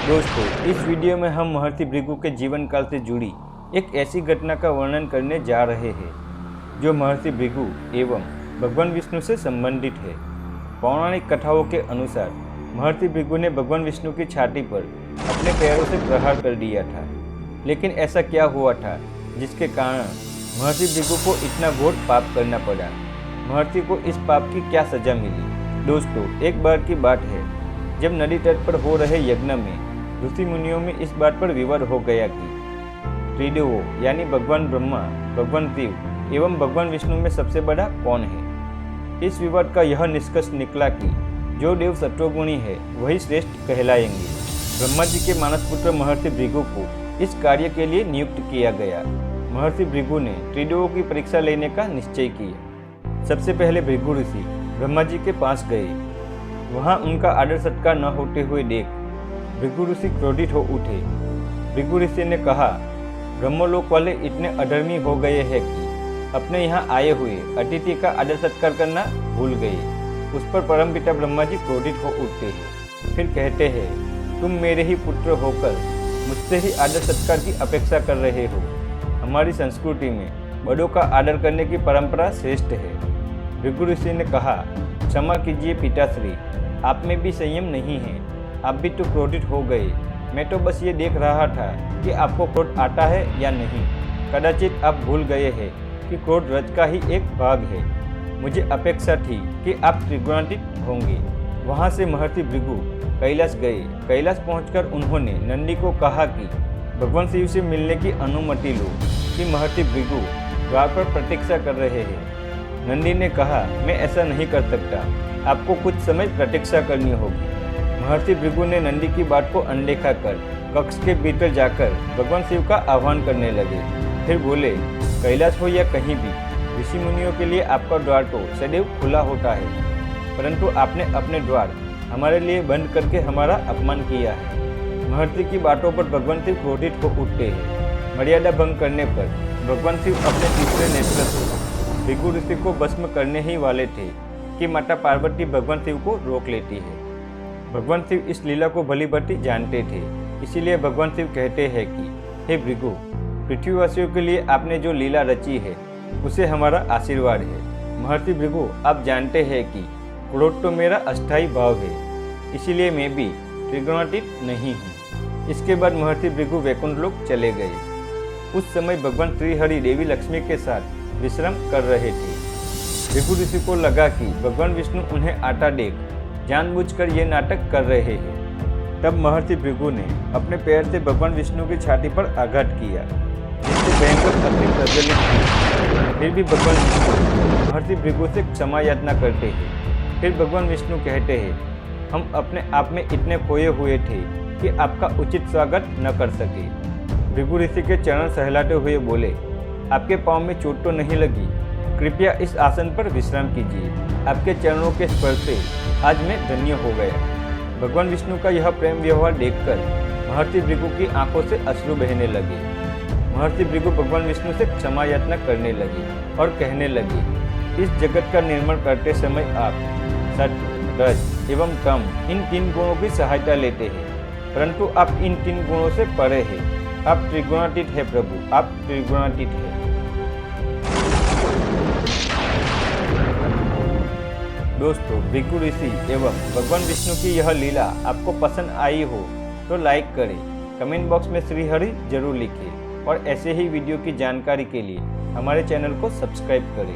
दोस्तों, इस वीडियो में हम महर्षि भृगु के जीवन काल से जुड़ी एक ऐसी घटना का वर्णन करने जा रहे हैं जो महर्षि भृगु एवं भगवान विष्णु से संबंधित है। पौराणिक कथाओं के अनुसार महर्षि भृगु ने भगवान विष्णु की छाती पर अपने पैरों से प्रहार कर दिया था। लेकिन ऐसा क्या हुआ था जिसके कारण महर्षि भृगु को इतना घोर पाप करना पड़ा? महर्षि को इस पाप की क्या सजा मिली? दोस्तों, एक बार की बात है जब नदी तट पर हो रहे यज्ञ में ऋषि मुनियों में इस बात पर विवाद हो गया कि त्रिदेवों यानी भगवान ब्रह्मा, भगवान शिव एवं भगवान विष्णु में सबसे बड़ा कौन है। इस विवाद का यह निष्कर्ष निकला कि जो देव सत्वगुणी है वही श्रेष्ठ कहलाएंगे। ब्रह्मा जी के मानसपुत्र महर्षि भृगु को इस कार्य के लिए नियुक्त किया गया। महर्षि भृगु ने त्रिदेवों की परीक्षा लेने का निश्चय किया। सबसे पहले भृगु ऋषि ब्रह्मा जी के पास गए। वहाँ उनका आदर सत्कार न होते हुए देख भृगु ऋषि क्रोधित हो उठे। भृगु ऋषि ने कहा, ब्रह्मलोक वाले इतने अधर्मी हो गए हैं कि अपने यहाँ आए हुए अतिथि का आदर सत्कार करना भूल गए। उस पर परमपिता ब्रह्मा जी क्रोधित हो उठते हैं। फिर कहते हैं, तुम मेरे ही पुत्र होकर मुझसे ही आदर सत्कार की अपेक्षा कर रहे हो। हमारी संस्कृति में बड़ों का आदर करने की परंपरा श्रेष्ठ है। भृगु ऋषि ने कहा, क्षमा कीजिए पिताश्री, आप में भी संयम नहीं है। आप भी तो क्रोधित हो गए। मैं तो बस ये देख रहा था कि आपको क्रोध आता है या नहीं। कदाचित आप भूल गए हैं कि क्रोध रज का ही एक भाग है। मुझे अपेक्षा थी कि आप त्रिगुणातीत होंगे। वहाँ से महर्षि भृगु कैलाश गए। कैलाश पहुंचकर उन्होंने नंदी को कहा कि भगवान शिव से मिलने की अनुमति लो कि महर्षि भृगु द्वार पर प्रतीक्षा कर रहे हैं। नंदी ने कहा, मैं ऐसा नहीं कर सकता, आपको कुछ समय प्रतीक्षा करनी होगी। महर्षि भृगु ने नंदी की बात को अनदेखा कर कक्ष के भीतर जाकर भगवान शिव का आह्वान करने लगे। फिर बोले, कैलाश हो या कहीं भी, ऋषि मुनियों के लिए आपका द्वार तो सदैव खुला होता है, परंतु आपने अपने द्वार हमारे लिए बंद करके हमारा अपमान किया है। महर्षि की बातों पर भगवान शिव क्रोधित हो उठते हैं। मर्यादा भंग करने पर भगवान शिव अपने तीसरे नेत्र से भृगु ऋषि को भस्म करने ही वाले थे कि माता पार्वती भगवान शिव को रोक लेती है। भगवान शिव इस लीला को भली भांति जानते थे, इसीलिए भगवान शिव कहते हैं कि हे भृगु, पृथ्वीवासियों के लिए आपने जो लीला रची है उसे हमारा आशीर्वाद है। महर्षि भृगु, आप जानते हैं कि क्रोध तो मेरा अस्थायी भाव है, इसीलिए मैं भी त्रिगुणातीत नहीं हूँ। इसके बाद महर्षि भृगु वैकुंठ लोक चले गए। उस समय भगवान श्रीहरि देवी लक्ष्मी के साथ विश्राम कर रहे थे। भृगु ऋषि को लगा कि भगवान विष्णु उन्हें आता देख जानबूझकर ये नाटक कर रहे हैं। तब महर्षि भृगु ने अपने पैर से भगवान विष्णु की छाती पर आघात किया, जिससे भयंकर अग्नि प्रज्वलित हुई। फिर भी भगवान विष्णु महर्षि भृगु से क्षमा याचना करते हैं। फिर भगवान विष्णु कहते हैं, हम अपने आप में इतने खोए हुए थे कि आपका उचित स्वागत न कर सके। भृगु ऋषि के चरण सहलाते हुए बोले, आपके पाँव में चोट तो नहीं लगी? कृपया इस आसन पर विश्राम कीजिए। आपके चरणों के स्पर्श से आज मैं धन्य हो गया। भगवान विष्णु का यह प्रेम व्यवहार देखकर महर्षि भृगु की आंखों से अश्रु बहने लगे। महर्षि भृगु भगवान विष्णु से क्षमा याचना करने लगे और कहने लगे, इस जगत का निर्माण करते समय आप सत्य, रज एवं तम इन तीन गुणों की सहायता लेते हैं, परंतु आप इन तीन गुणों से परे हैं। आप त्रिगुणातीत है प्रभु, आप त्रिगुणातीत है। दोस्तों, भृगु ऋषि एवं भगवान विष्णु की यह लीला आपको पसंद आई हो तो लाइक करें, कमेंट बॉक्स में श्रीहरि जरूर लिखें और ऐसे ही वीडियो की जानकारी के लिए हमारे चैनल को सब्सक्राइब करें।